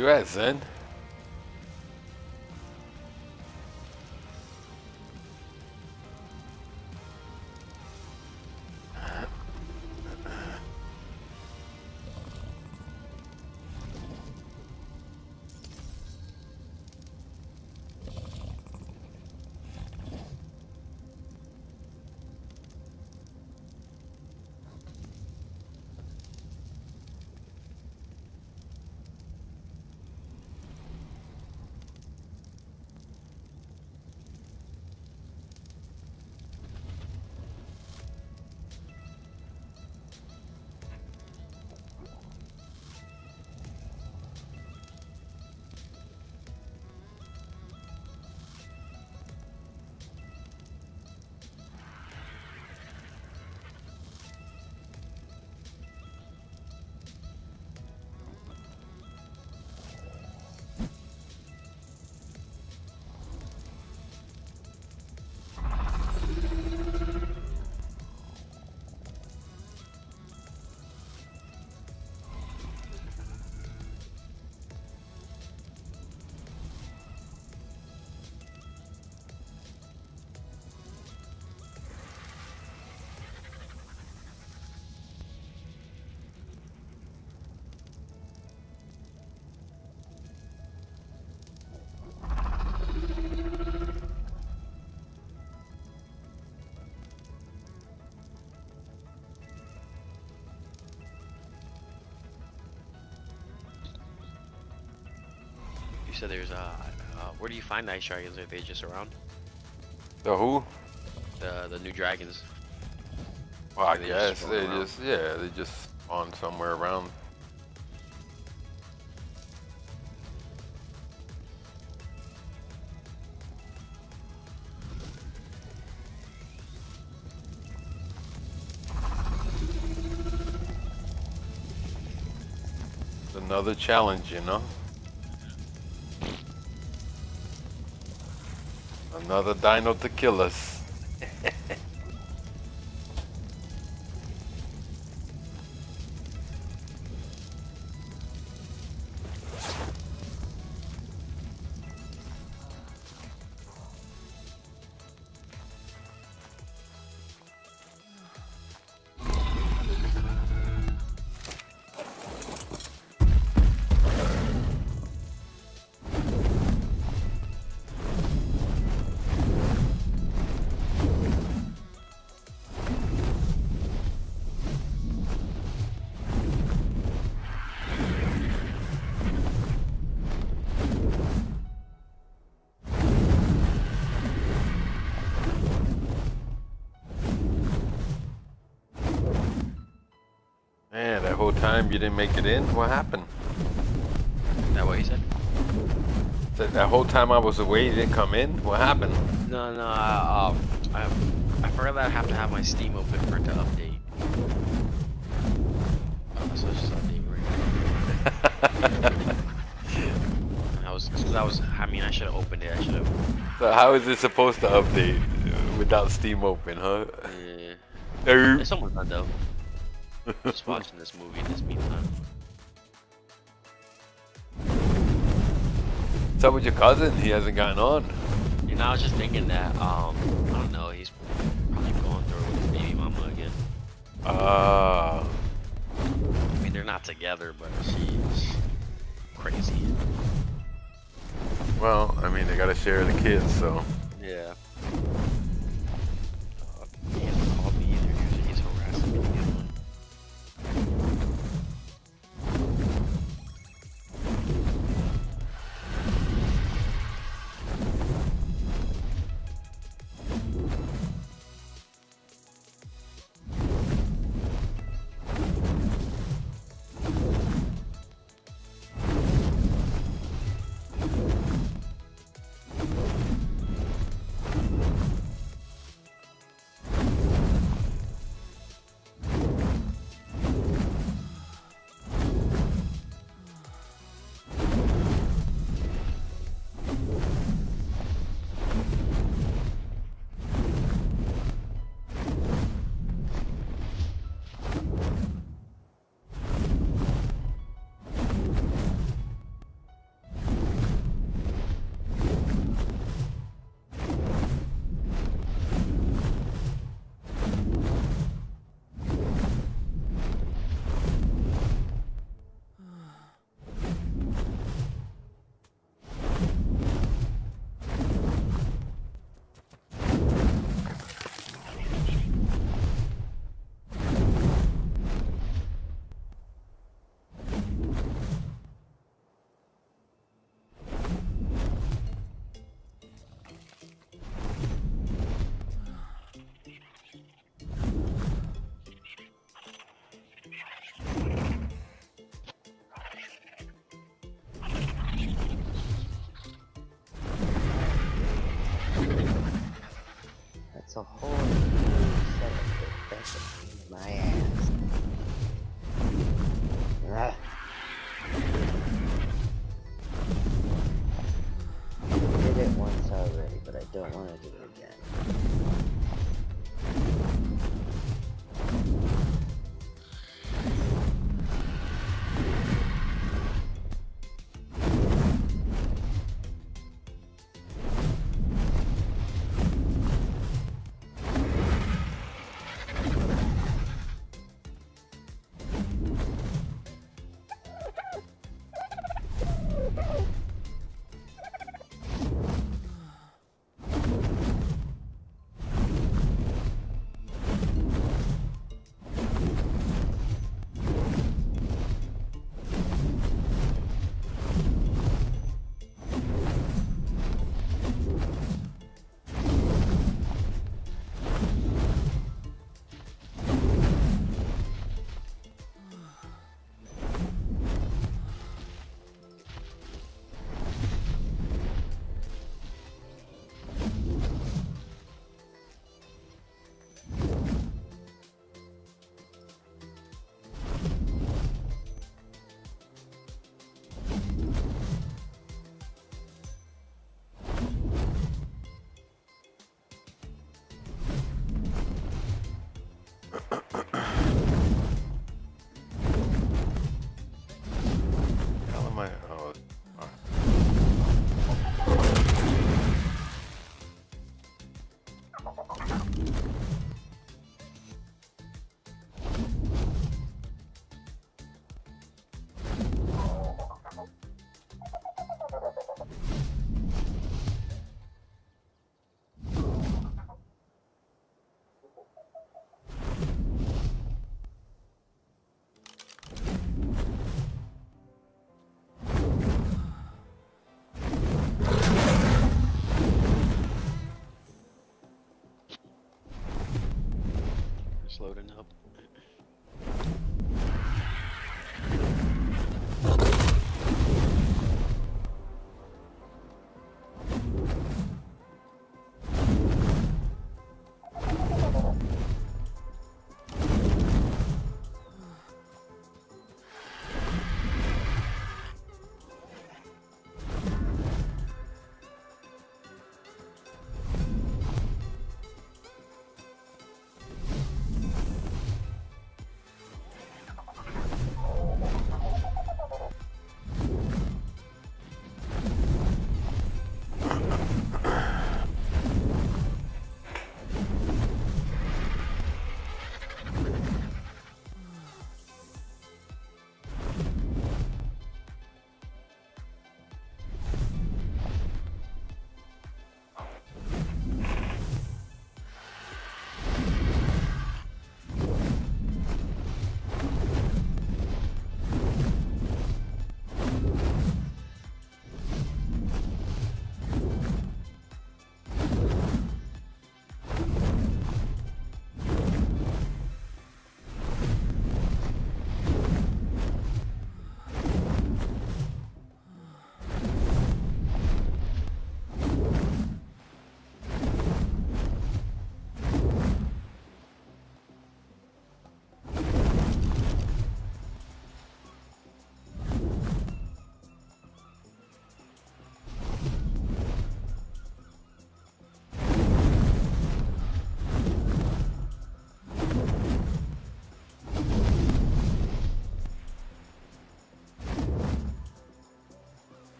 you at, Zen? You said there's where do you find the ice dragons? Are they just around? The who? The new dragons. Well, I They guess just they spawn around. just, yeah, they just spawn somewhere around. Another challenge, you know? Another dino to kill us. Man, that whole time you didn't make it in? What happened? Is that what you said? That whole time I was away, you didn't come in? What happened? No, no. I forgot that I have to have my Steam open for it to update. So it's just updating right now. I mean, I should have opened it. I should have. So how is it supposed to update without Steam open, huh? Yeah. Er, It's almost done though. Just watching this movie in this meantime. What's up with your cousin? He hasn't gotten on. You know, I was just thinking that, I don't know, he's probably going through it with his baby mama again. Ah. I mean, they're not together, but she's crazy. Well, I mean, they gotta share the kids, so. Yeah. He hasn't called me either. Usually he's harassing me. It's a whole new set of that's a pain in my ass. Ugh. I did it once already, but I don't want to do it again. How am I? Oh, alright. It's loading up.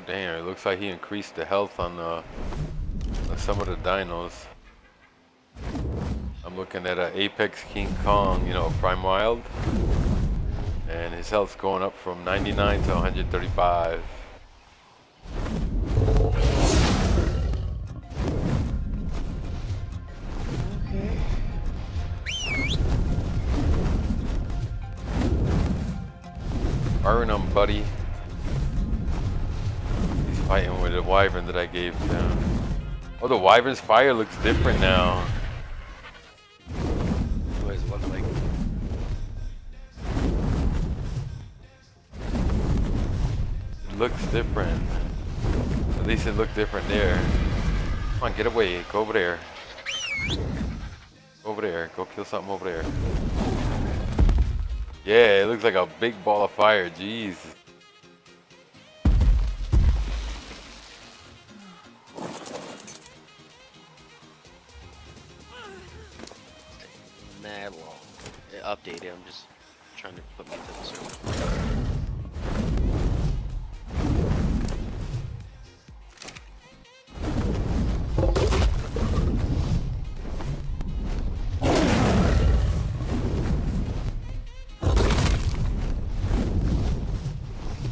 damn, it looks like he increased the health on some of the dinos. I'm looking at an Apex King Kong, you know, Prime Wild. And his health's going up from 99 to 135. Okay. Firing him, buddy. He's fighting with the wyvern that I gave him. Oh, the wyvern's fire looks different now. What does it look like? It looks different. At least it looked different there. Come on, get away. Go over there. Go over there. Go kill something over there. Yeah, it looks like a big ball of fire. Jeez. Mad long. It updated. I'm just trying to put me to the server.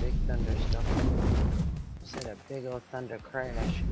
Big thunder stuff. Said a big old thunder crash.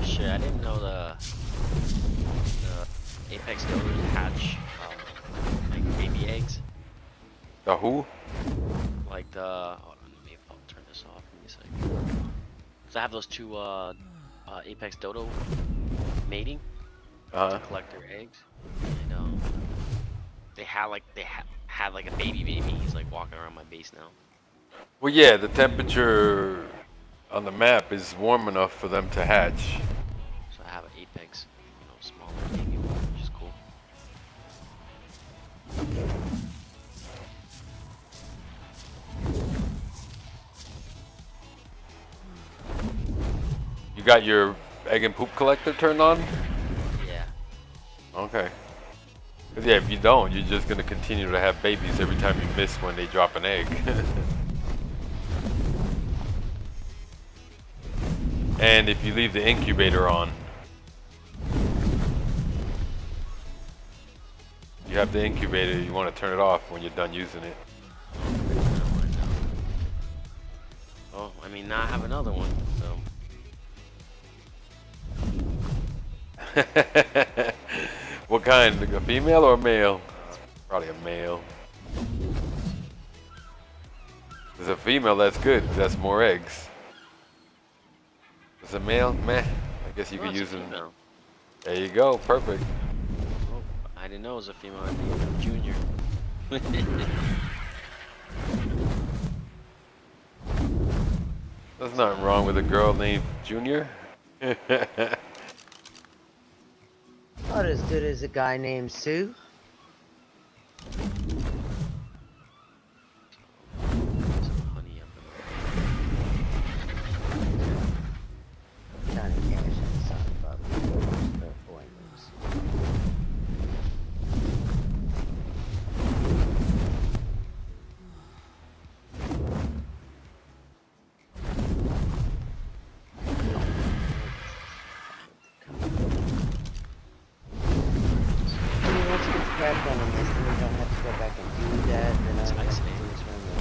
Shit, I didn't know the Apex Dodos hatch like baby eggs. The who? Like the hold on, maybe I'll turn this off. Give me a second. So I have those two Apex Dodo mating to collect their eggs, and they had like a baby. He's like walking around my base now. Well, yeah, the temperature on the map is warm enough for them to hatch. So I have an Apex, smaller baby one, which is cool. You got your egg and poop collector turned on? Yeah. Okay. 'Cause yeah, if you don't, you're just gonna continue to have babies every time you miss when they drop an egg. And if you leave the incubator on, you have the incubator, you want to turn it off when you're done using it. Oh, I mean, now I have another one, so. What kind? A female or a male? Probably a male. If it's a female, that's good. That's more eggs. If it's a male, meh. I guess you could use them. Female. There you go. Perfect. Oh, I didn't know it was a female. I think it was a junior. There's nothing wrong with a girl named Junior. Not as good as a guy named Sue. Some honey up Trying to cash in some bubbly pointers. Once you get the crack done on this, then we don't have to go back and do that. Then It's all we have nice, to eh? do is run the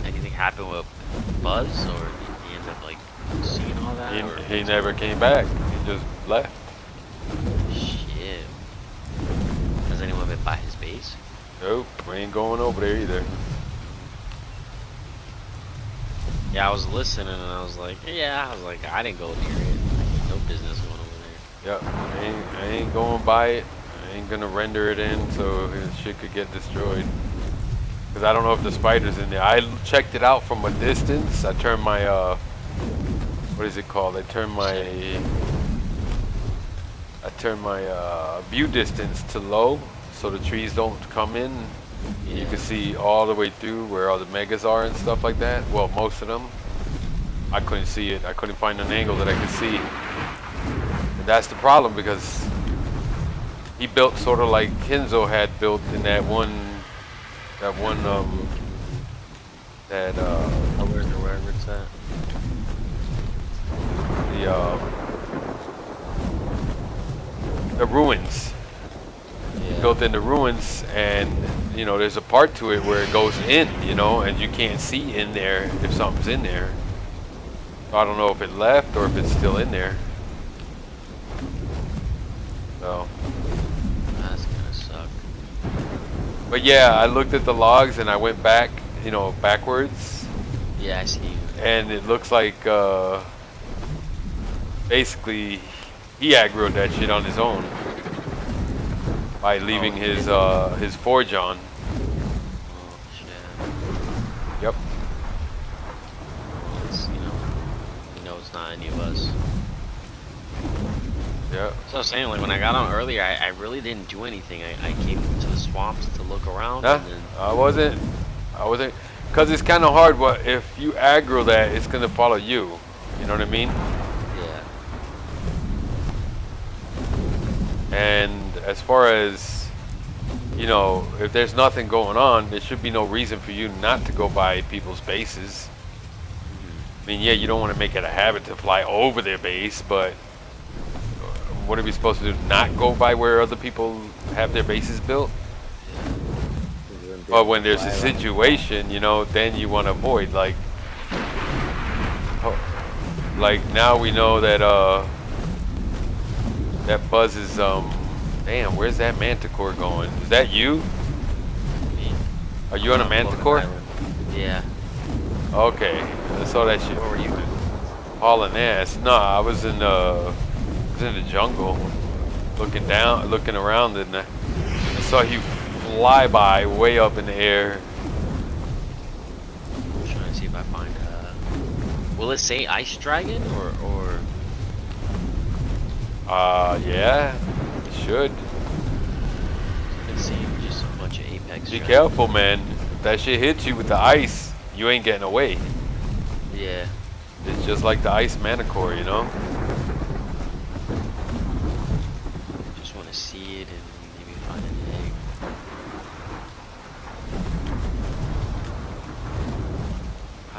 anything happen with Buzz, or did he end up like seeing all that? Or He never came back. He just left. shit. Has anyone been by his base? Nope, we ain't going over there either. Yeah, I was listening and I was like, I didn't go near it. No business going over there. Yep, I ain't going by it. I ain't gonna render it in so his shit could get destroyed. Cause I don't know if the spider's in there. I checked it out from a distance. I turned my what is it called? I turned my view distance to low so the trees don't come in. Yeah. You can see all the way through where all the megas are and stuff like that. Well, most of them. I couldn't see it. I couldn't find an angle that I could see. And that's the problem because he built sort of like Kenzo had built in that one Where's the where it's at? the ruins. Yeah. Built in the ruins, and you know there's a part to it where it goes in, you know, and you can't see in there if something's in there. So I don't know if it left or if it's still in there. So. That's gonna suck. But yeah, I looked at the logs and I went back, you know, backwards, Yeah, I see you. and it looks like basically he aggroed that shit on his own by leaving his forge on. Oh shit. Yep. Well, it's, you know it's not any of us. Yeah. So I was saying, like when I got on earlier, I really didn't do anything. I came to the swamps to look around. Huh? And then, I wasn't, cause it's kind of hard. What if you aggro that? It's gonna follow you. You know what I mean? yeah. And as far as, you know, if there's nothing going on, there should be no reason for you not to go by people's bases. I mean, yeah, you don't want to make it a habit to fly over their base, but what are we supposed to do? Not go by where other people have their bases built? But when there's a situation, you know, then you want to avoid, like now we know that that Buzz is damn, where's that manticore going? Is that you? Me. Are you on a manticore? Yeah. Okay, I saw that shit. Where were you? Hauling ass. No, I was in the jungle, looking around, and I saw you fly by way up in the air. I'm trying to see if I find. Will it say Ice Dragon or? Yeah, it should. It's saying just a bunch of Apex. Be Dragons. careful, man. If that shit hits you with the ice, you ain't getting away. Yeah. It's just like the ice manticore, you know? Just want to see it and maybe find an egg.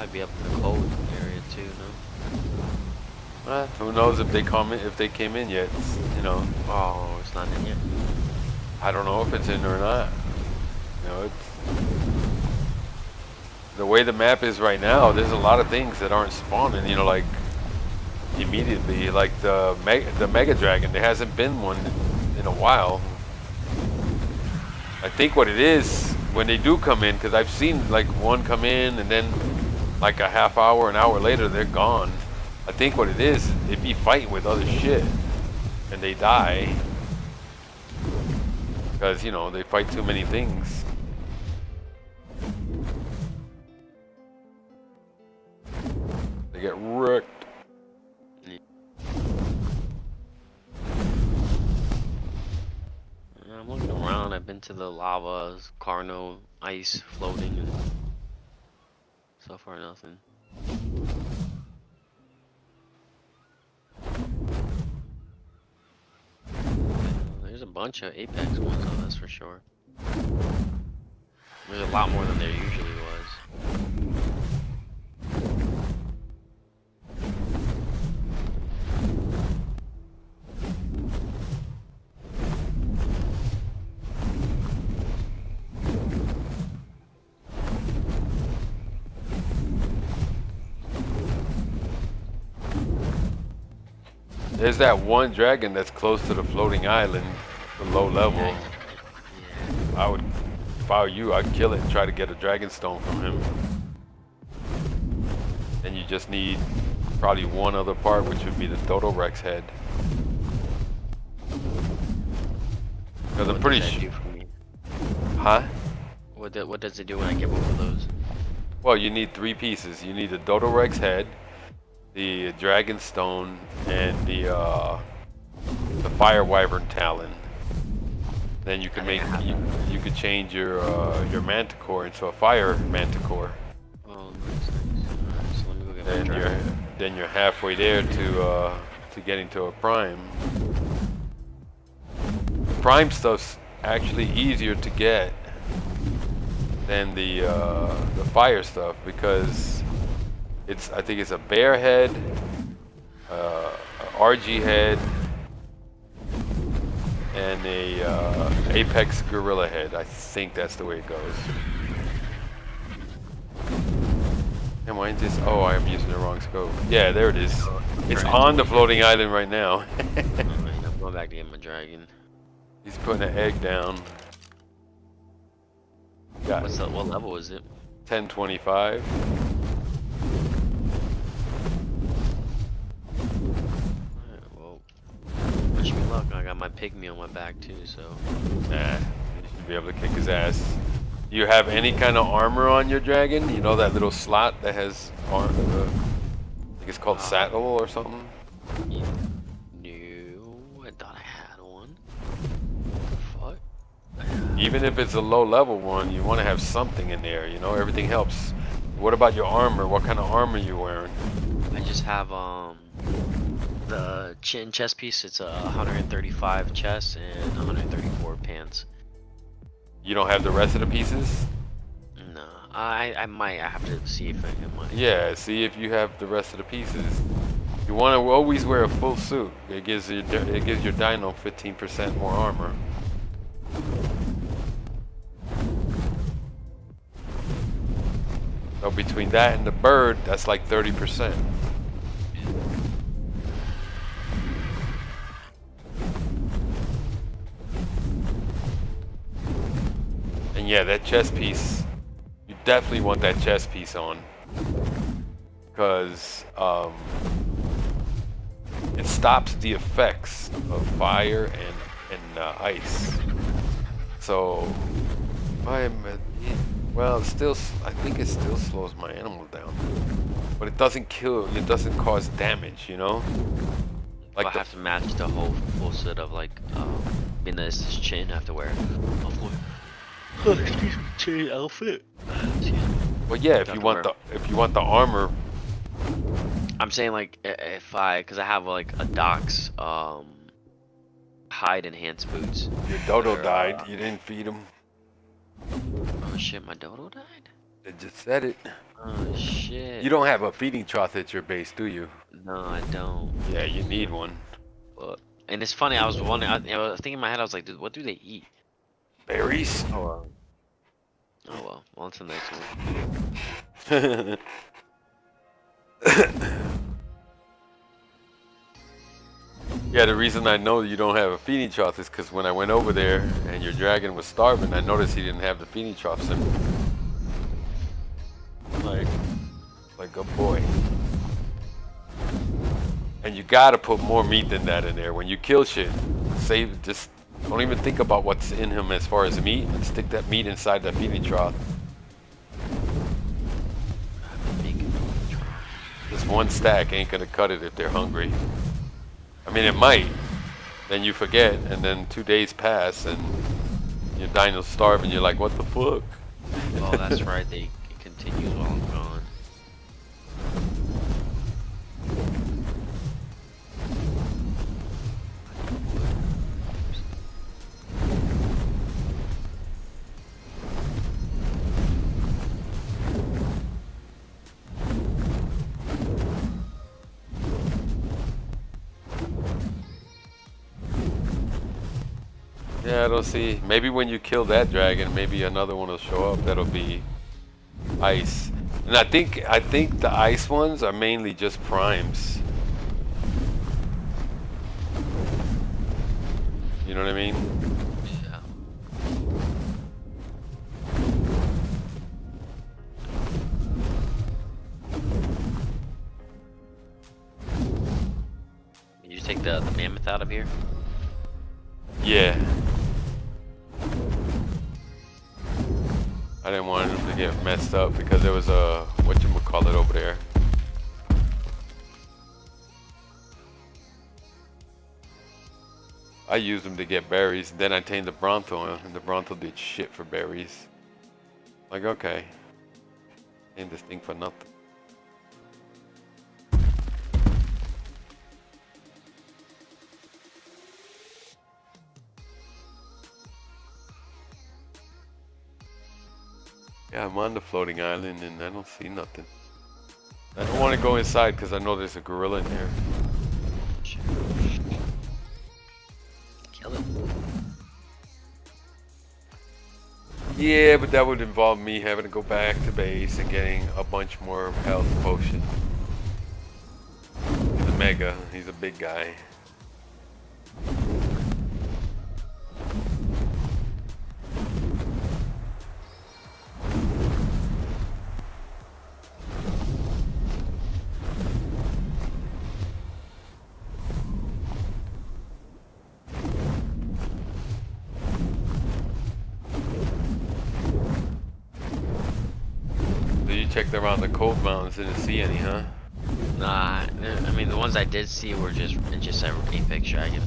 I'd be up in the cold area too, no? Who knows if they came in yet? You know. Oh, it's not in yet. I don't know if it's in or not. You know, it's the way the map is right now. There's a lot of things that aren't spawning. You know, like immediately, like the Mega Dragon. There hasn't been one in a while. I think what it is when they do come in, because I've seen like one come in and then like a half hour, an hour later they're gone. I think what it is, they be fighting with other shit and they die because, you know, they fight too many things. They get wrecked. I'm looking around. I've been to the lava, Carno, ice floating, and so far nothing. There's a bunch of Apex ones, though, that's for sure. There's a lot more than there usually was. There's that one dragon that's close to the floating island, the low level. Yeah. I would, if I were you, I'd kill it and try to get a dragon stone from him. And you just need probably one other part, which would be the Dodo Rex head. Because I'm pretty sure. Huh? What does it do when I get both of those? Well, you need 3 pieces. You need the Dodo Rex head, the Dragon Stone, and the Fire Wyvern Talon. Then you can make you could change your Manticore into a Fire Manticore. Oh, nice. Alright, so let me go get my dragon. Then you're halfway there to getting to a Prime. Prime stuff's actually easier to get than the Fire stuff because I think it's a bear head, a RG head, and a Apex Gorilla head. I think that's the way it goes. And mine just, oh, I'm using the wrong scope. Yeah, there it is. It's on the floating island right now. I'm going back to get my dragon. He's putting an egg down. Got What level is it? 1025. Wish me luck. I got my pygmy on my back too, so. Nah, you should be able to kick his ass. Do you have any kind of armor on your dragon? You know that little slot that has armor? I think it's called saddle or something? No, I thought I had one. What the fuck? Even if it's a low level one, you want to have something in there, you know? Everything helps. What about your armor? What kind of armor are you wearing? I just have the chin chest piece. It's a 135 chest and 134 pants. You don't have the rest of the pieces? No, I might. I have to see if I can. Yeah, see if you have the rest of the pieces. You want to always wear a full suit. It gives your dino 15% more armor. So between that and the bird, that's like 30%. And yeah, that chest piece, you definitely want that chest piece on. Because it stops the effects of fire and ice. So, well, it still, I think it still slows my animal down. But it doesn't kill, it doesn't cause damage, you know? Like I have to match the whole full set of like, being that it's this chain, I have to wear a full chain outfit. Well, yeah, if you want the armor. I'm saying like cause I have like a Dox hide enhanced boots. Your dodo died. You didn't feed him. Oh shit, my dodo died? It just said it. Oh shit. You don't have a feeding trough at your base, do you? No, I don't. Yeah, you need one. But, and it's funny. I was wondering. I was thinking in my head. I was like, dude, what do they eat? Berries. Oh well. Oh well. On to the next one. Yeah, the reason I know you don't have a feeding trough is because when I went over there and your dragon was starving, I noticed he didn't have the feeding trough symbol. Like good boy. And you gotta put more meat than that in there. When you kill shit, just don't even think about what's in him as far as meat, and stick that meat inside that feeding trough. Just one stack ain't gonna cut it if they're hungry. I mean, it might. Then you forget, and then 2 days pass, and your dino's starving. You're like, what the fuck? Oh, that's right. It continues while I'm gone. Yeah, I don't see. Maybe when you kill that dragon, maybe another one will show up. That'll be ice. And I think the ice ones are mainly just primes. You know what I mean? Yeah. Did you take the mammoth out of here? Yeah. I didn't want him to get messed up because there was a whatchamacallit over there. I used them to get berries, then I tamed the Bronto, and the Bronto did shit for berries. Like, okay. Tamed this thing for nothing. Yeah, I'm on the floating island and I don't see nothing. I don't want to go inside because I know there's a gorilla in there. Kill it. Yeah, but that would involve me having to go back to base and getting a bunch more health potions. He's a mega, he's a big guy. Checked around the cold mountains, didn't see any, huh? Nah, I mean the ones I did see were just an apex dragon.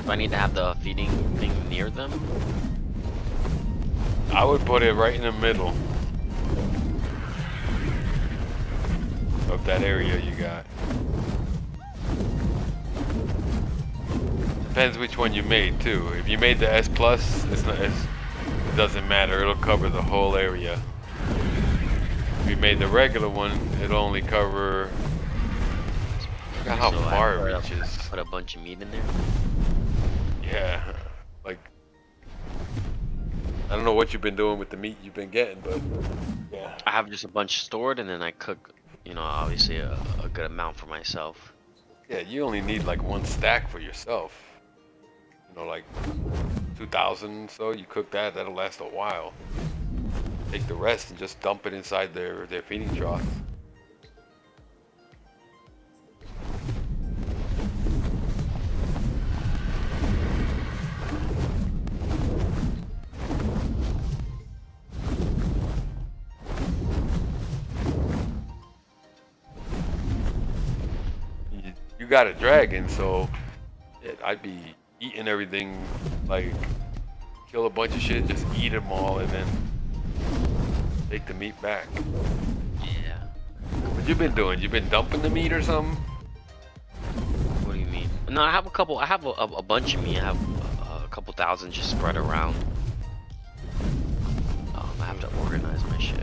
Do I need to have the feeding thing near them? I would put it right in the middle of that area you got. Depends which one you made too. If you made the S plus, it doesn't matter. It'll cover the whole area. If you made the regular one, it'll only cover. Look at how So far it reaches. Put a bunch of meat in there. Yeah, like I don't know what you've been doing with the meat you've been getting, but yeah. I have just a bunch stored, and then I cook, you know, obviously a good amount for myself. Yeah, you only need like one stack for yourself. You know, like 2,000. So you cook that, that'll last a while. Take the rest and just dump it inside their feeding trough. You got a dragon, so I'd be eating everything, like kill a bunch of shit, just eat them all, and then take the meat back. Yeah. What you been doing? You been dumping the meat or something? What do you mean? No, I have a couple. I have a bunch of meat. I have a couple thousand just spread around. I have to organize my shit.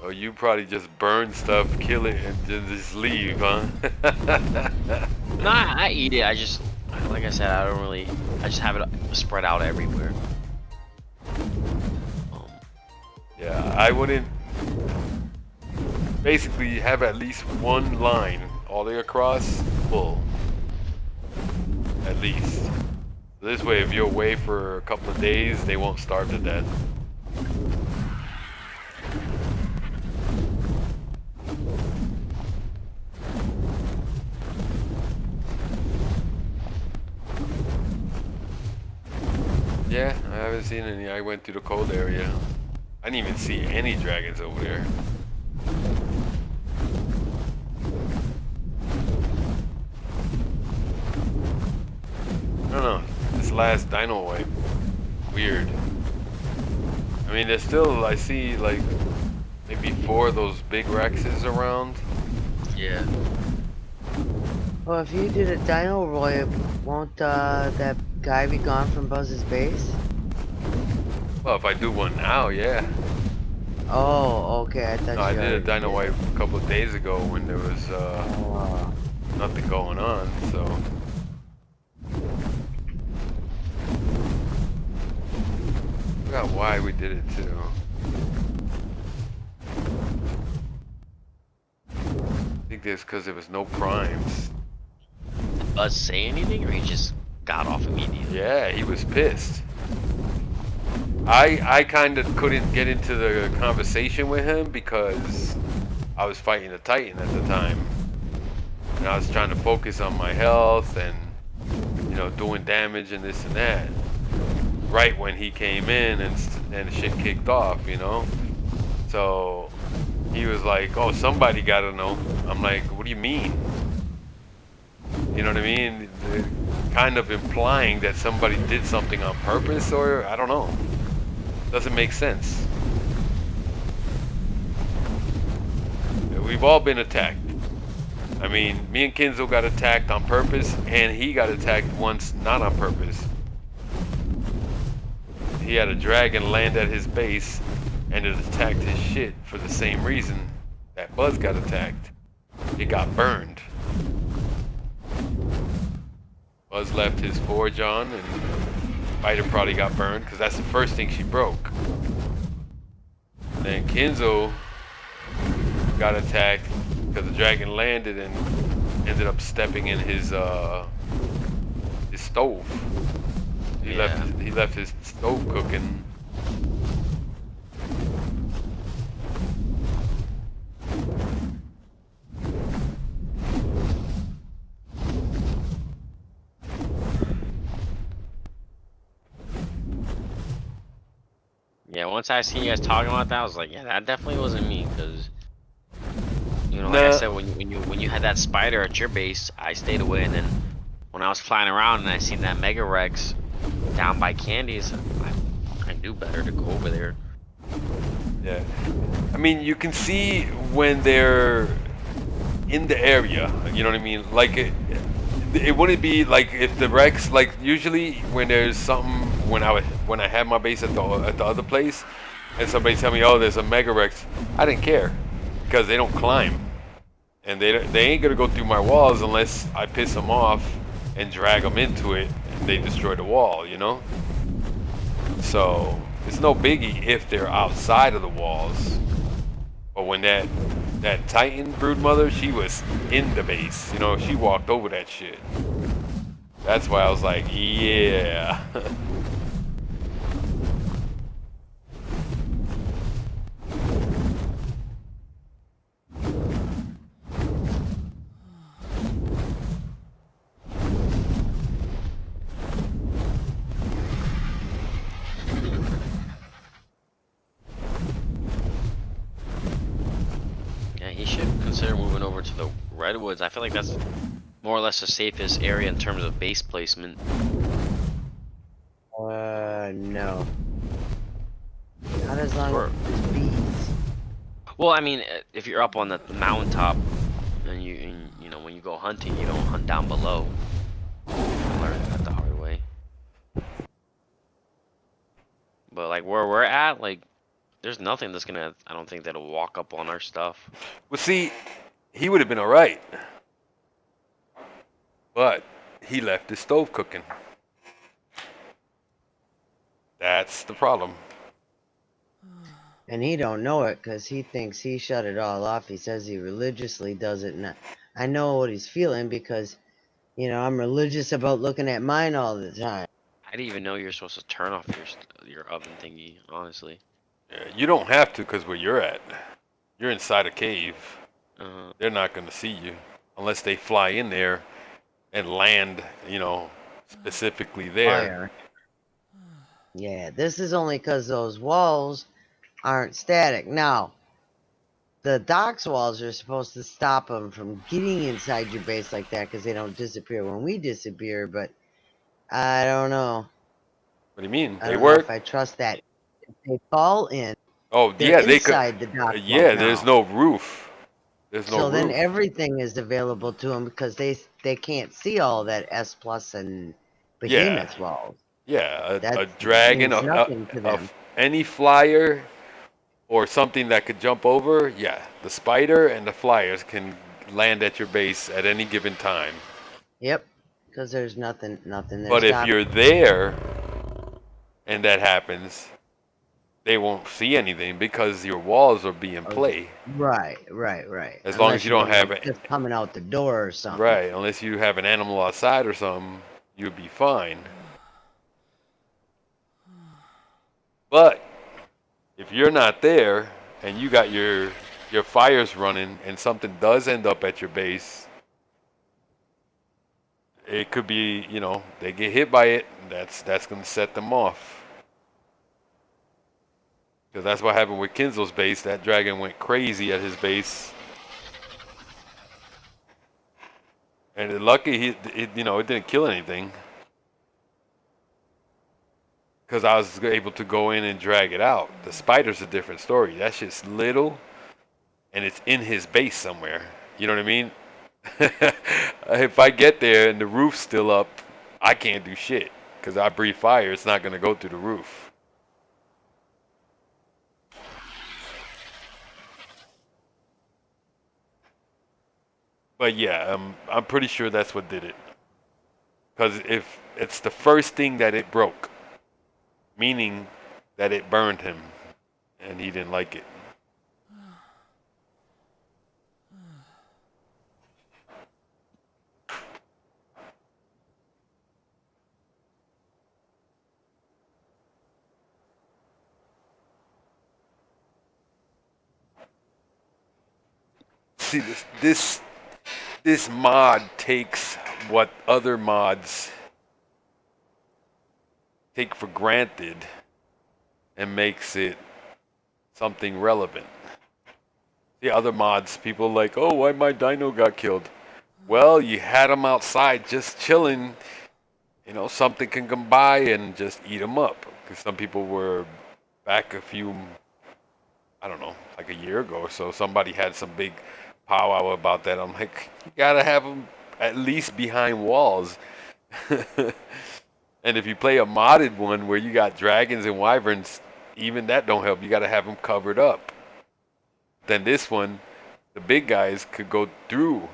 Oh, you probably just burn stuff, kill it, and then just leave, huh? No, I eat it. I just, like I said, I don't really. I just have it spread out everywhere. Yeah, I wouldn't. Basically, have at least one line all the way across full. At least. This way, if you're away for a couple of days, they won't starve to death. Yeah, I haven't seen any. I went to the cold area. I didn't even see any dragons over there. I don't know. This last dino wipe, weird. I mean, there's still, I see like maybe 4 of those big Rexes around. Yeah. Well, if you did a dino wipe, won't that guy be gone from Buzz's base? Well, if I do one now, yeah. Oh, okay. I thought No, I you did a already dino did. wipe a couple of days ago when there was Oh. nothing going on, so. I forgot why we did it too. I think it's because there was no primes. Did Buzz say anything, or he just got off immediately? Yeah, he was pissed. I kind of couldn't get into the conversation with him because I was fighting a Titan at the time. And I was trying to focus on my health and, you know, doing damage and this and that. Right when he came in and shit kicked off, you know? So he was like, oh, somebody gotta know. I'm like, what do you mean? You know what I mean? Kind of implying that somebody did something on purpose, or I don't know. Doesn't make sense. We've all been attacked. I mean, me and Kinzo got attacked on purpose, and he got attacked once not on purpose. He had a dragon land at his base, and it attacked his shit for the same reason that Buzz got attacked. It got burned. Buzz left his forge on, and Spider probably got burned because that's the first thing she broke. Then Kinzo got attacked because the dragon landed and ended up stepping in his stove. He left his stove cooking. Yeah, once I seen you guys talking about that, I was like, yeah, that definitely wasn't me, because, you know, like I said, when you had that spider at your base, I stayed away, and then when I was flying around and I seen that Mega Rex down by Candy's, I knew better to go over there. Yeah. I mean, you can see when they're in the area, you know what I mean? Like, it wouldn't be like if the Rex, like usually when there's something, when I had my base at the other place, and somebody tell me, oh, there's a Mega Rex, I didn't care, because they don't climb, and they ain't gonna go through my walls unless I piss them off and drag them into it, and they destroy the wall, you know? So it's no biggie if they're outside of the walls, but when that That Titan broodmother, she was in the base. You know, she walked over that shit. That's why I was like, yeah. Yeah, he should consider moving over to the redwoods. I feel like that's more or less the safest area in terms of base placement. No. Not as long Sure. as it's bees. Well, I mean, if you're up on the mountaintop, and you know, when you go hunting, you don't hunt down below. I learned that the hard way. But like where we're at, like, there's nothing that's gonna. I don't think that'll walk up on our stuff. Well, see, he would have been all right, but he left his stove cooking. That's the problem. And he don't know it because he thinks he shut it all off. He says he religiously does it. And I know what he's feeling because, you know, I'm religious about looking at mine all the time. I didn't even know you're supposed to turn off your oven thingy. Honestly. Yeah, you don't have to because where you're at, you're inside a cave. Uh, They're not going to see you unless they fly in there and land, you know, specifically there. Fire. Yeah, this is only because those walls aren't static. Now, the docks walls are supposed to stop them from getting inside your base like that because they don't disappear when we disappear, but I don't know. What do you mean? I They don't know if work? I trust that. If they fall in, Oh, they're yeah, they could. inside the dock wall Yeah, there's now. no roof. There's no So then roof. everything is available to them because they can't see all that S plus and Yeah, behemoth walls. yeah, That a dragon, means nothing to them. any flyer or something that could jump over, yeah, the spider and the flyers can land at your base at any given time. Yep, because there's nothing there But if stopping. you're there and that happens, they won't see anything because your walls are being play. Right. As long as Unless you you're don't gonna have like it, just coming out the door or something. right, unless you have an animal outside or something, you'll be fine. But if you're not there and you got your fires running and something does end up at your base, it could be, you know, they get hit by it. That's going to set them off. Because that's what happened with Kinzel's base. That dragon went crazy at his base. And lucky you know, it didn't kill anything. Because I was able to go in and drag it out. The spider's a different story. That shit's little, and it's in his base somewhere. You know what I mean? If I get there and the roof's still up, I can't do shit. Because I breathe fire, it's not going to go through the roof. But yeah, I'm pretty sure that's what did it. Because if it's the first thing that it broke, meaning that it burned him, and he didn't like it. See, this mod takes what other mods take for granted and makes it something relevant. The other mods, people like, oh, why my dino got killed? Well, you had them outside just chilling. You know, something can come by and just eat them up. Because some people were back a few, I don't know, like a year ago or so, somebody had some big powwow about that. I'm like, you gotta have them at least behind walls. And if you play a modded one where you got dragons and wyverns, even that don't help. You gotta have them covered up. Then this one, the big guys could go through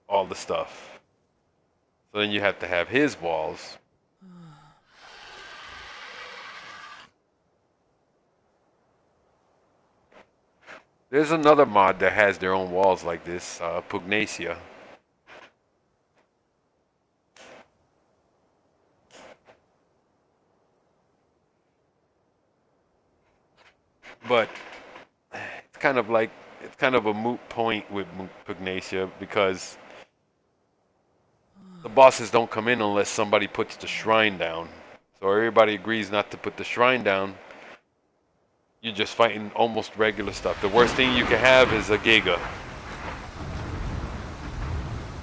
all the stuff. So then you have to have his walls. There's another mod that has their own walls like this, Pugnacia. But it's kind of a moot point with Pugnacia because the bosses don't come in unless somebody puts the shrine down. So everybody agrees not to put the shrine down. You're just fighting almost regular stuff. The worst thing you can have is a Giga.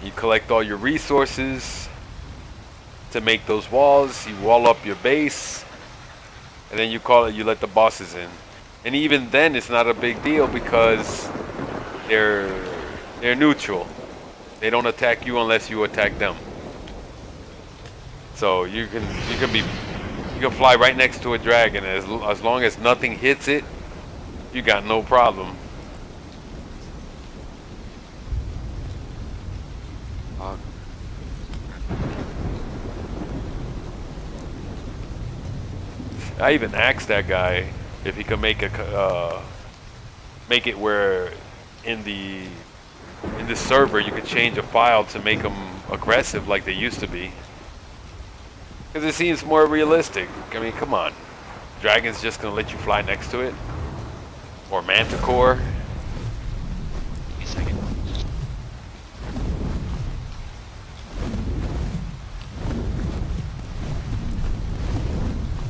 You collect all your resources to make those walls. You wall up your base, and then you let the bosses in. And even then, it's not a big deal because they're neutral. They don't attack you unless you attack them. So you can fly right next to a dragon as long as nothing hits it. You got no problem. I even asked that guy if he could make it where in the server you could change a file to make them aggressive like they used to be. Because it seems more realistic. I mean, come on. Dragon's just gonna let you fly next to it? Or Manticore? Give me a second.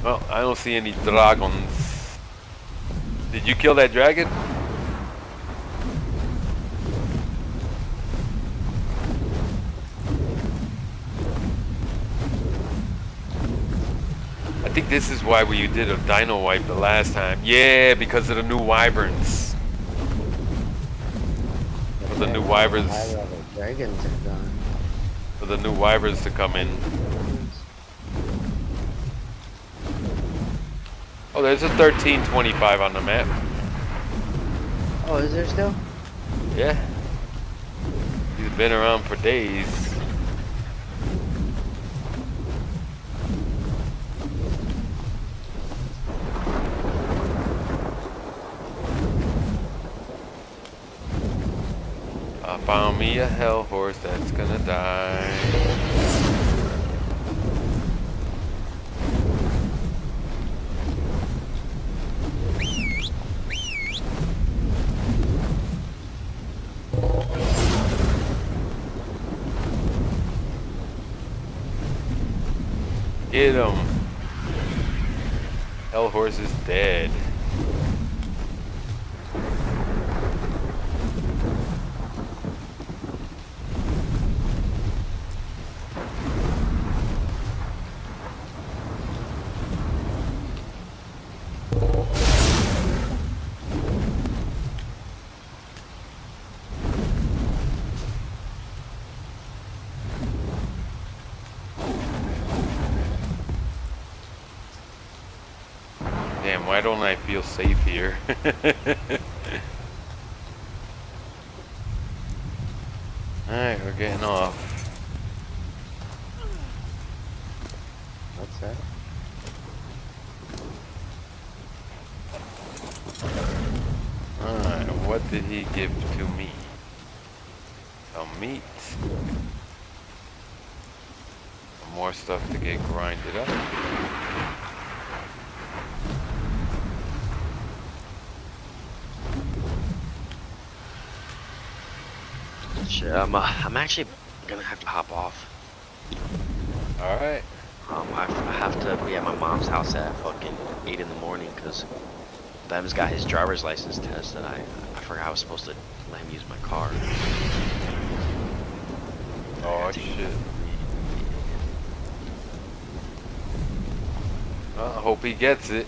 Well, I don't see any dragons. Did you kill that dragon? I think this is why we did a dino wipe the last time. Yeah, because of the new wyverns. For the new wyverns. Dragons are gone. For the new wyverns to come in. Oh, there's a 1325 on the map. Oh, is there still? Yeah. He's been around for days. I found me a hell horse that's gonna die. Get him. Hell horse is dead. Damn, why don't I feel safe here? Alright, we're getting off. What's that? Alright, what did he give to me? Some meat. Some more stuff to get grinded up. Shit, I'm actually gonna have to hop off. Alright. I have to be at my mom's house at fucking 8 in the morning because Bem's got his driver's license test and I forgot I was supposed to let him use my car. Oh shit. Well, I hope he gets it.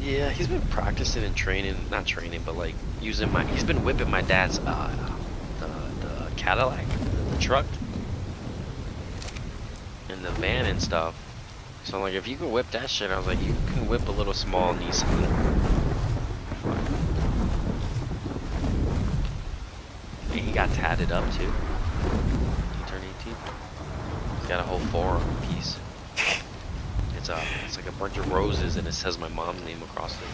Yeah, he's been practicing and training, not training, but like using he's been whipping my dad's, the Cadillac, the truck, and the van and stuff. So I'm like, if you can whip that shit, I was like, you can whip a little small Nissan. And he got tatted up too. He turned 18. He's got a whole forearm piece. It's like a bunch of roses and it says my mom's name across it.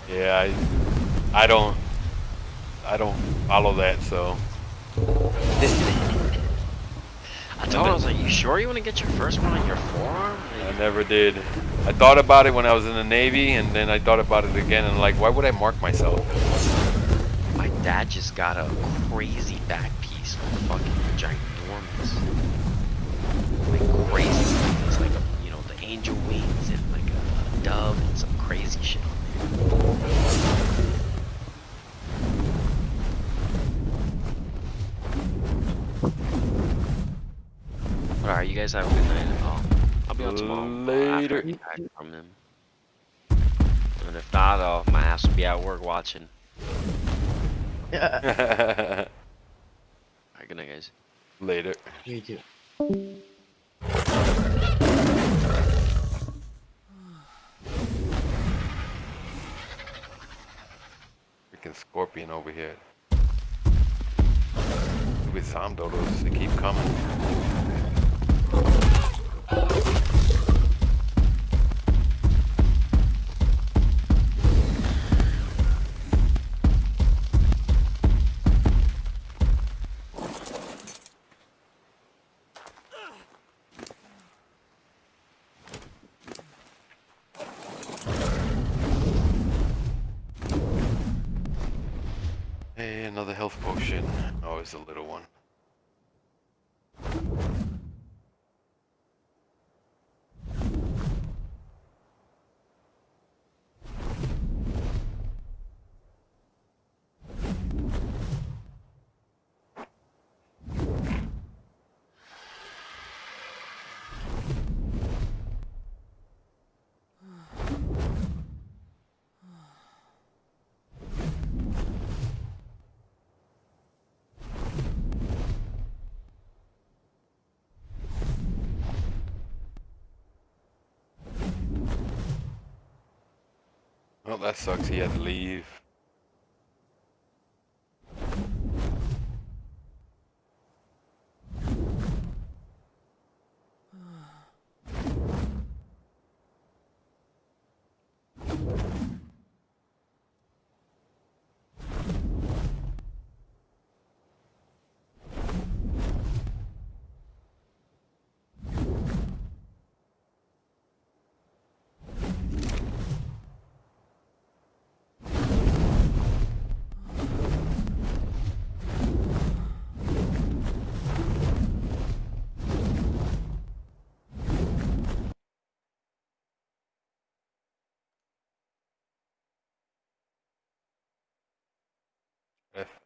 Yeah, I don't follow that, so. I told him, I was like, you sure you want to get your first one on your forearm? I never did. I thought about it when I was in the Navy, and then I thought about it again, and like, why would I mark myself? My dad just got a crazy back piece, like fucking ginormous. Like crazy things, like, you know, the angel wings and like a dove and some crazy shit on there. Alright, you guys have a good night. I'll be on tomorrow after I get back from him. And if not, my ass will be at work watching. Alright, good night, guys. Later. You too. Freaking scorpion over here. Stupid Zom dodos, they keep coming. Hey, another health potion. Oh, it's a little one. Well, that sucks. He had to leave.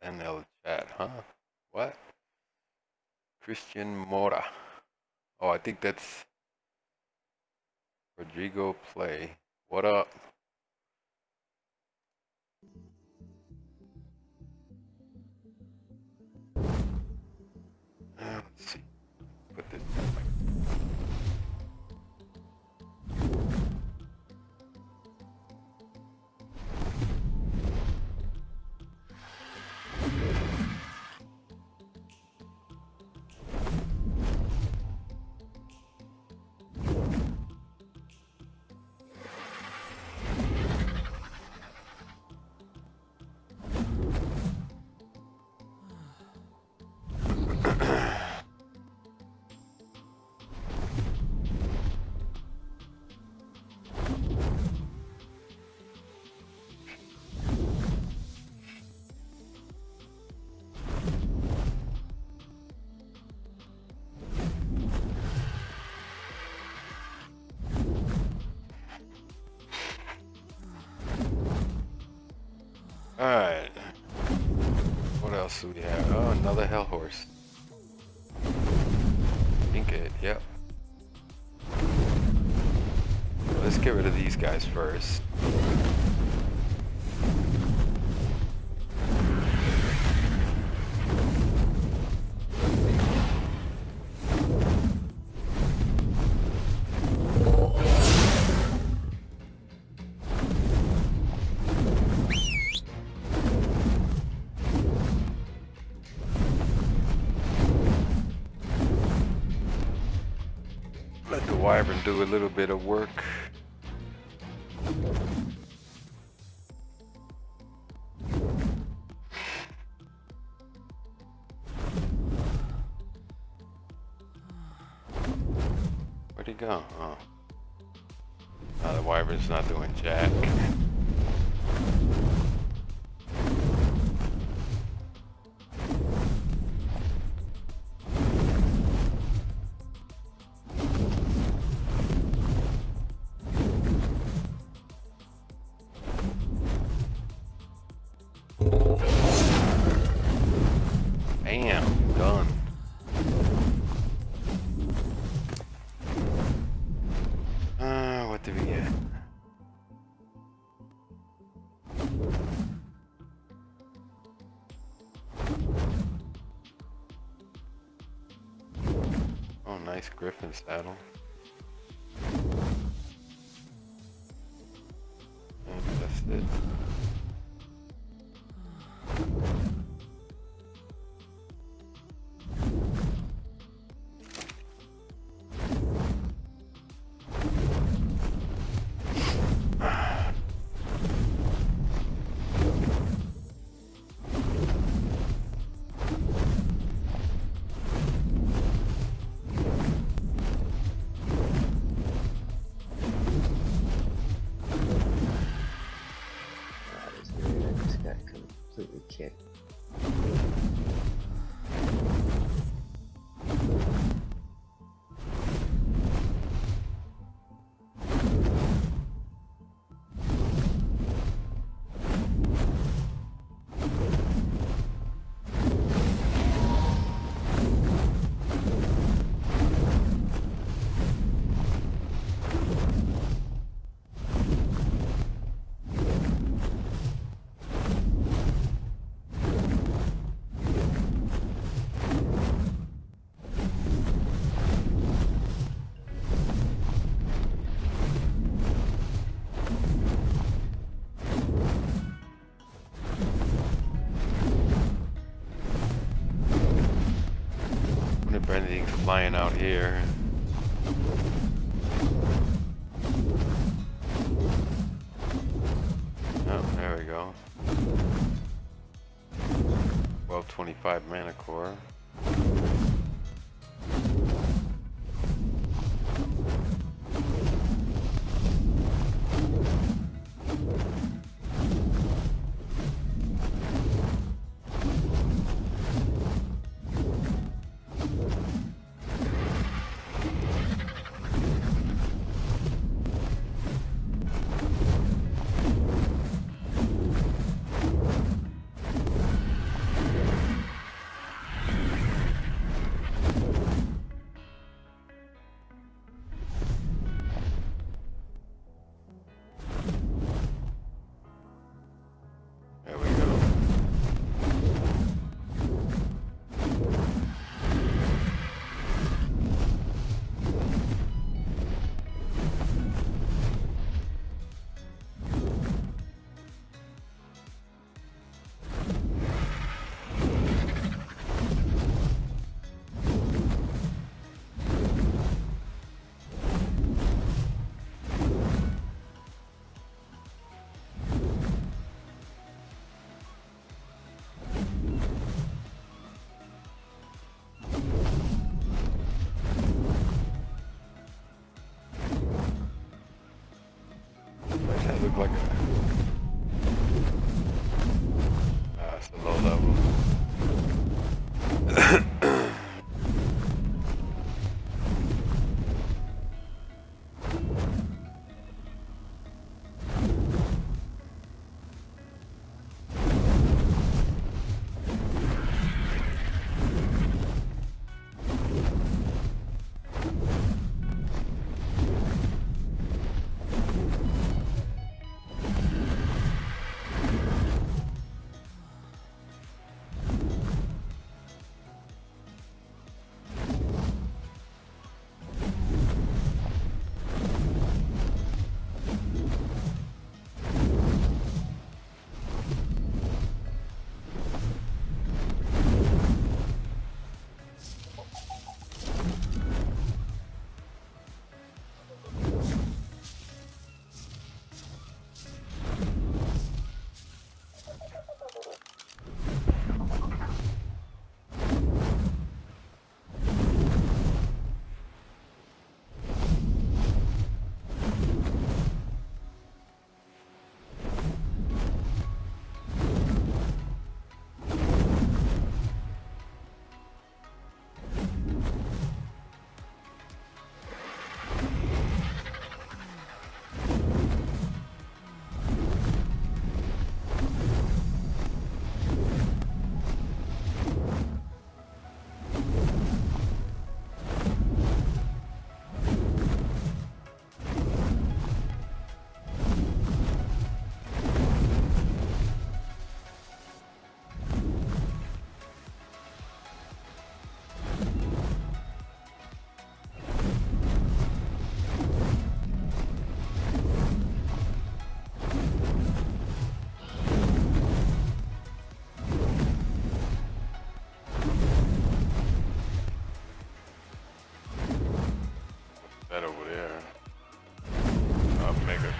FNL chat, huh? What? Christian Mora. Oh, I think that's Rodrigo Play. What up? Let's see. Put this down. Alright. What else do we have? Oh, another hell horse. Inkhead, yep. Let's get rid of these guys first. Let the wyvern do a little bit of work. go? Oh. The wyvern's not doing jack. Bam, done. What did we get? Oh, nice griffin saddle. And that's it. Completely kicked. If anything's flying out here. Oh, there we go. 1225 mana core. There we go. That look like a... it's a low level.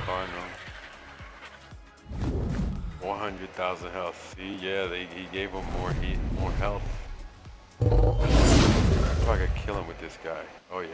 Cardinal. 400,000 health. See, yeah, he gave him more heat, more health. If I could kill him with this guy. Oh yeah.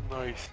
Nice.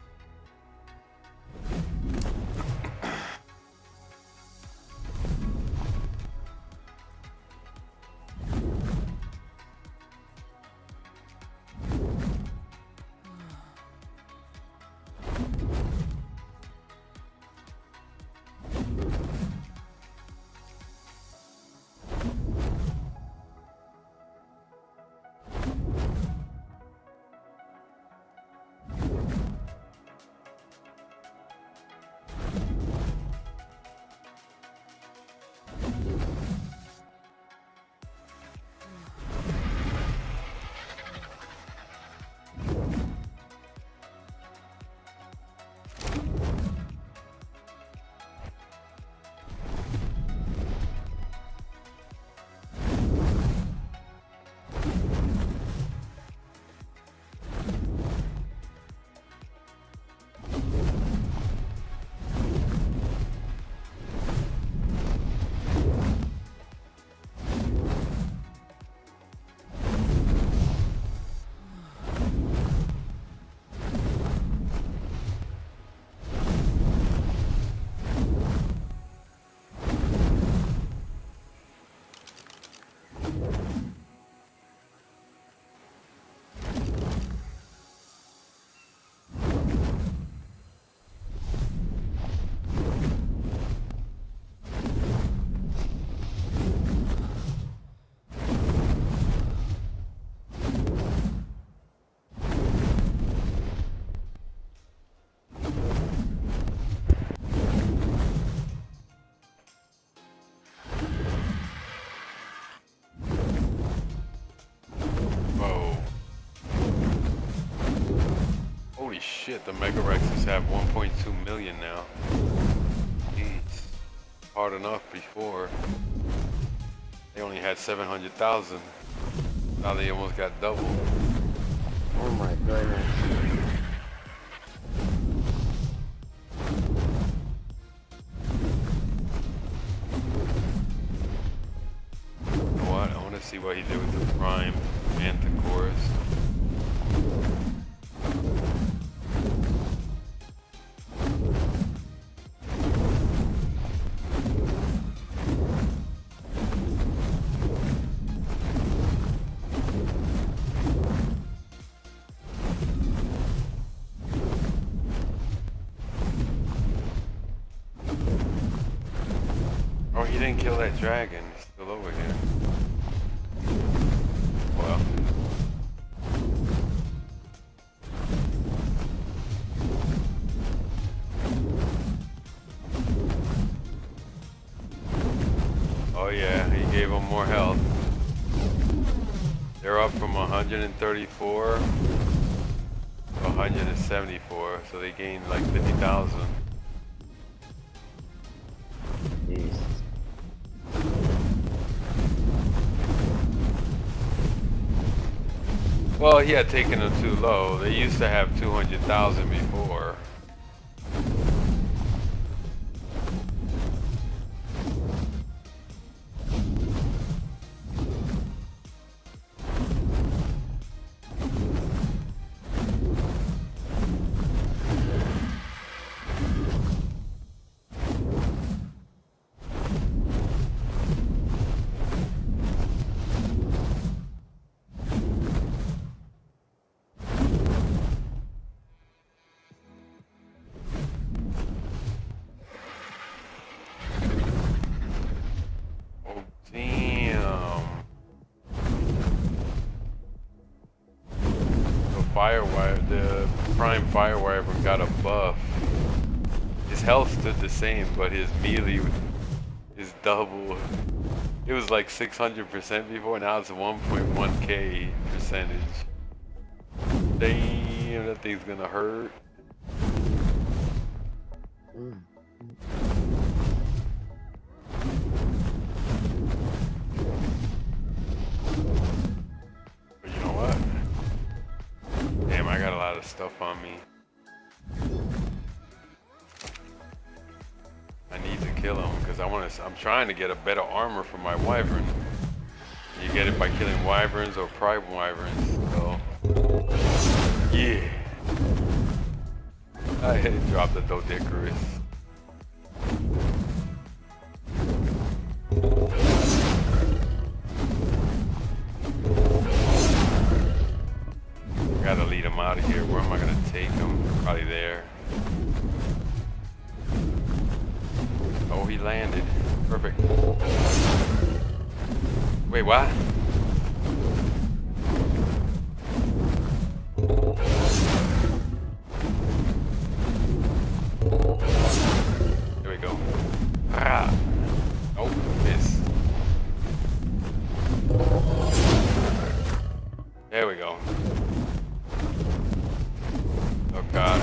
Whoa. Holy shit, the Mega Rexes have 1.2 million now. Jeez. Hard enough before. They only had 700,000. Now they almost got double. Oh my goodness. You know what? I want to see what he did with the Prime and the Chorus. Oh, he didn't kill that dragon. He's still over here. Well. Oh yeah, he gave him more health. They're up from 134 to 174, so they gained like 50,000. Jeez. Well, he had taken them too low. They used to have 200,000 before. the prime fire wyvern got a buff. His health stood the same, but his melee is double. It was like 600% before, now it's 1.1k percentage. Damn, that thing's gonna hurt. But you know what? Damn, I got a lot of stuff on me. I need to kill him because I'm trying to get a better armor for my wyvern. You get it by killing wyverns or prime wyverns. So yeah. I dropped the Dodecarus. Gotta lead him out of here. Where am I gonna take him? Probably there. Oh, he landed. Perfect. Wait, what? There we go. Ah. Oh, miss. There we go. Oh God.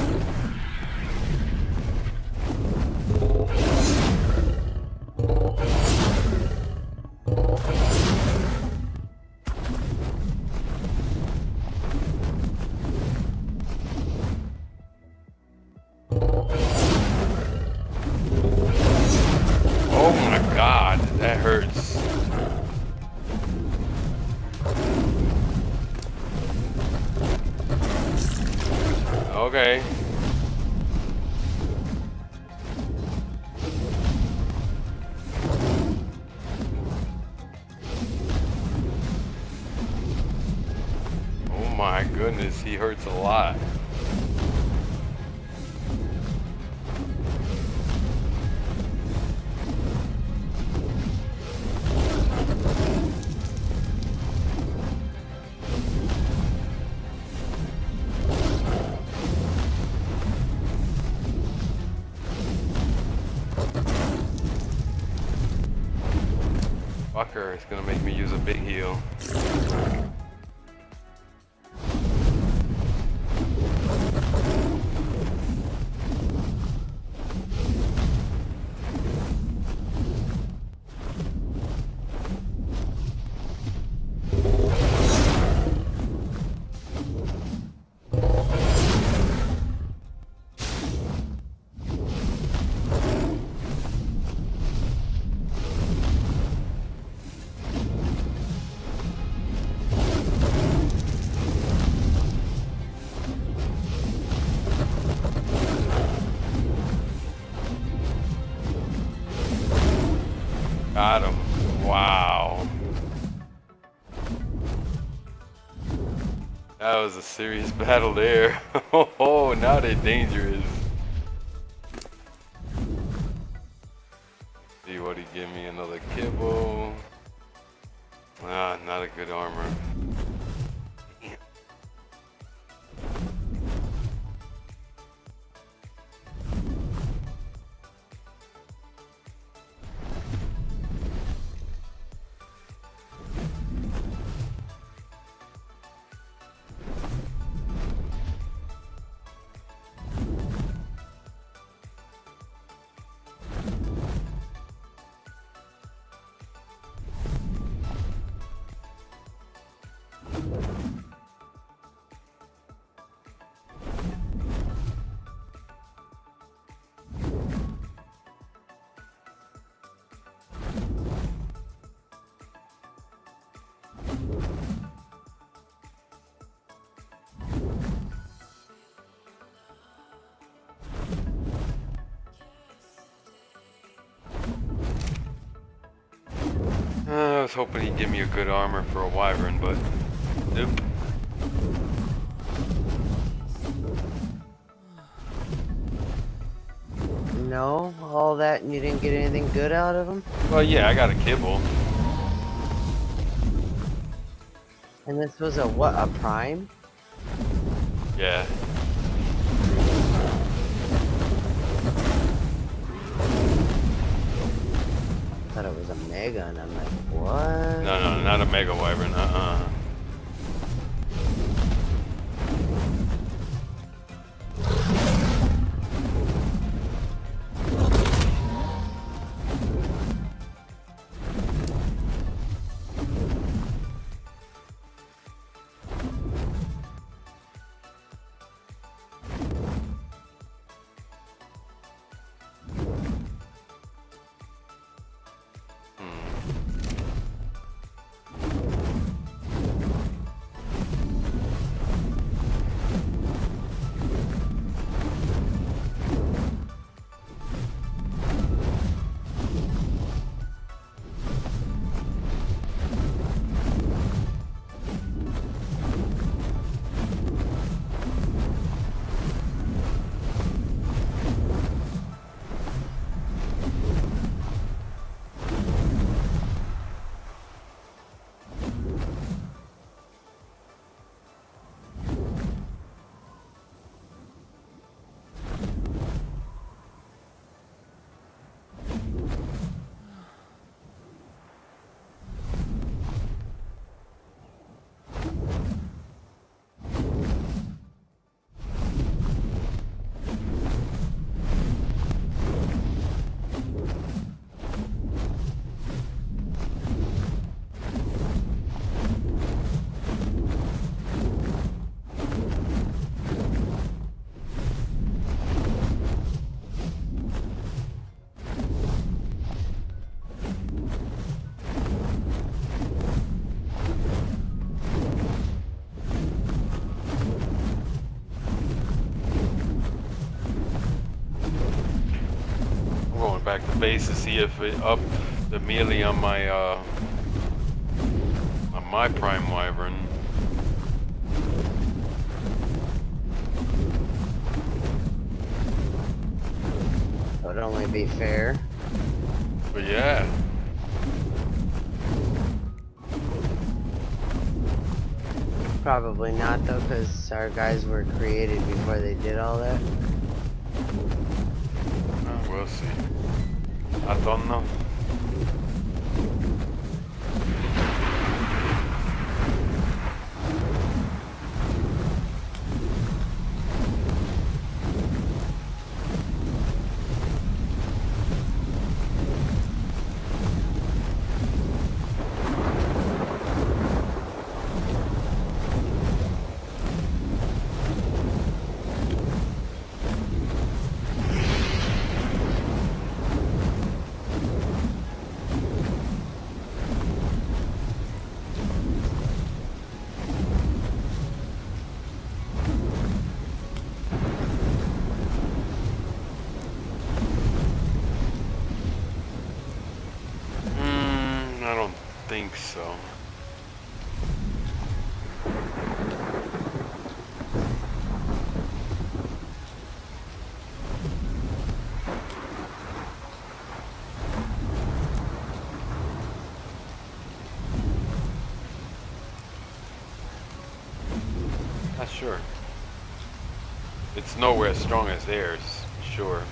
Oh my God, that hurts. Okay. Oh my goodness, he hurts a lot. Fucker, it's gonna make me use a big heal. Got him. Wow. That was a serious battle there. Oh, now they're dangerous. See what he give me, another kibble. Ah, not a good armor. I was hoping he'd give me a good armor for a wyvern, but nope. No, all that and you didn't get anything good out of him? Well, yeah, I got a kibble. And this was a what, a prime? Yeah. Thought it was a mega, and I'm like, what? No, not a mega wyvern. I'm going back to base to see if it upped the melee on my prime wyvern. Would only be fair. But yeah. Probably not though, because our guys were created before they did all that. We'll see. I don't know. I don't think so. Not sure. It's nowhere as strong as theirs, sure.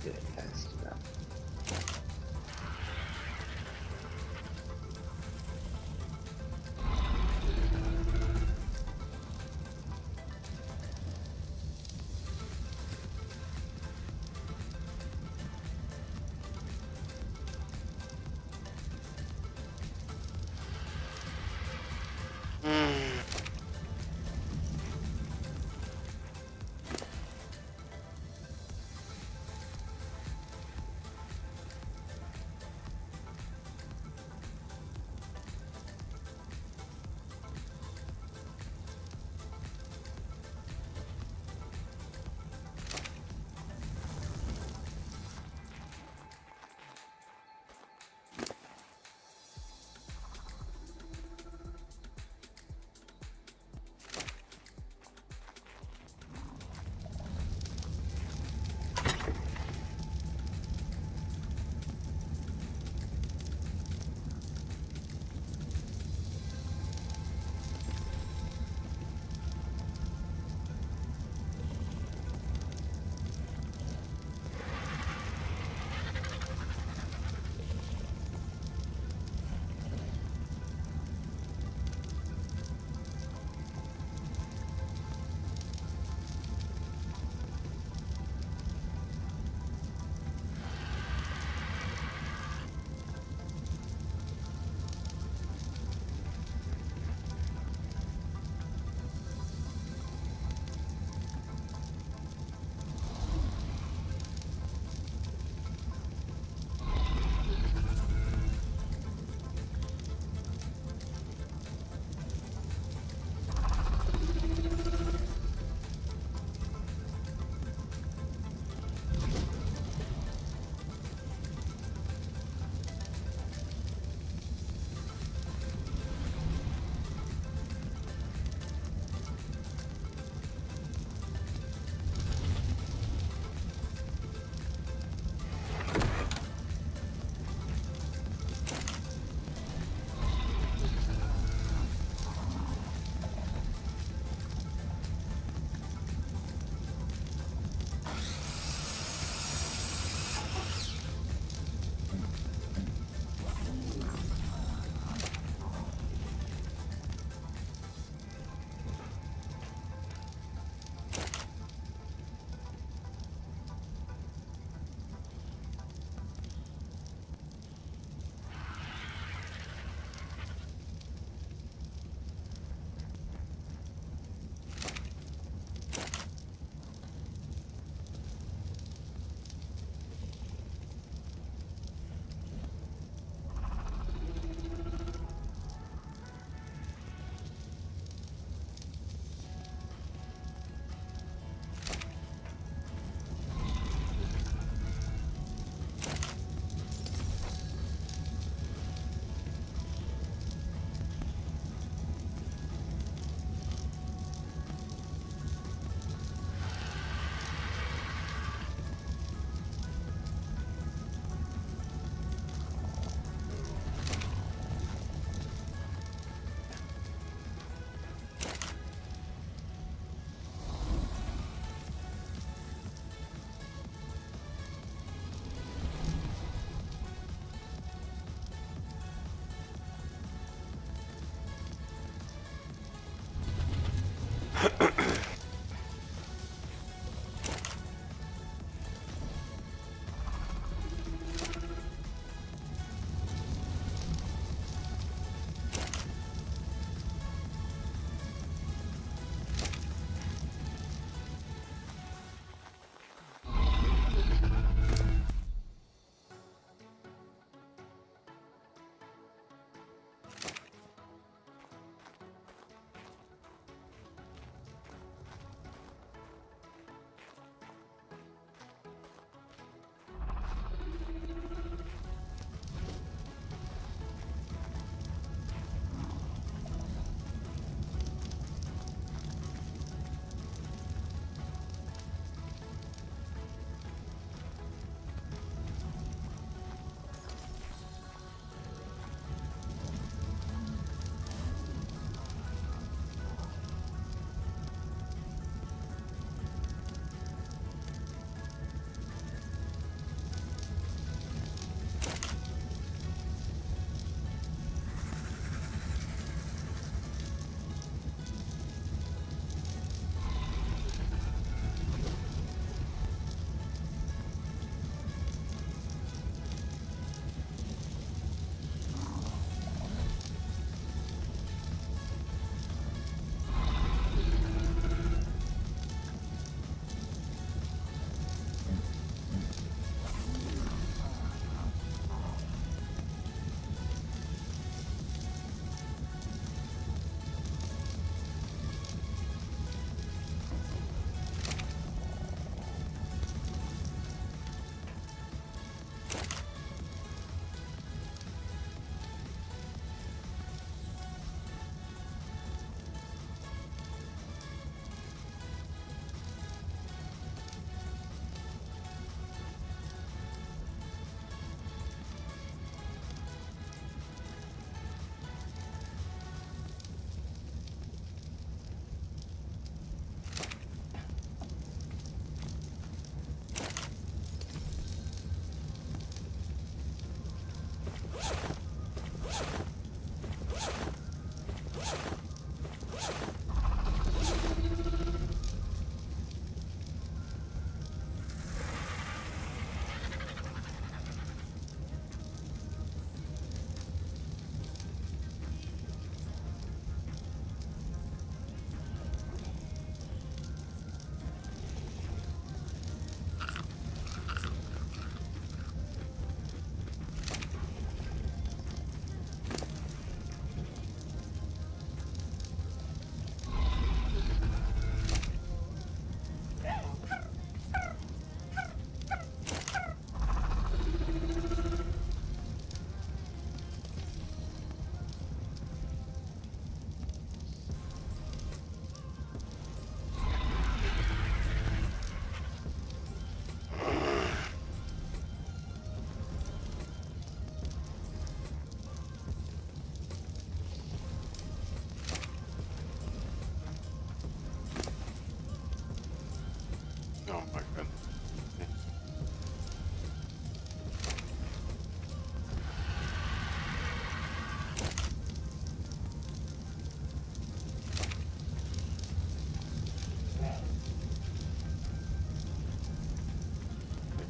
do it fast enough.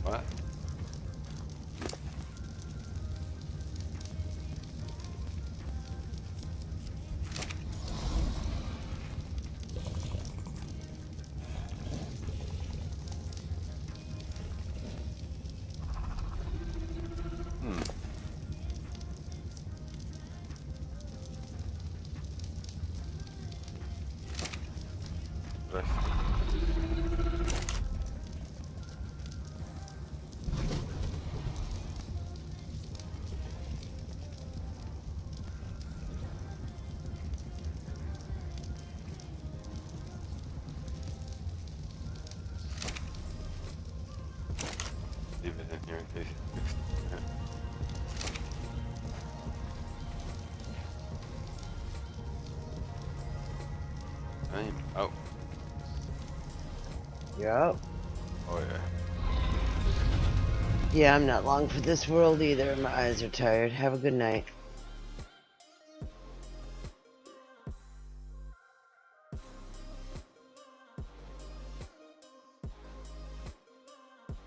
What? Leave it in here in case it fixed it. I'm out. You're out. Oh yeah. Yeah, I'm not long for this world either. My eyes are tired. Have a good night.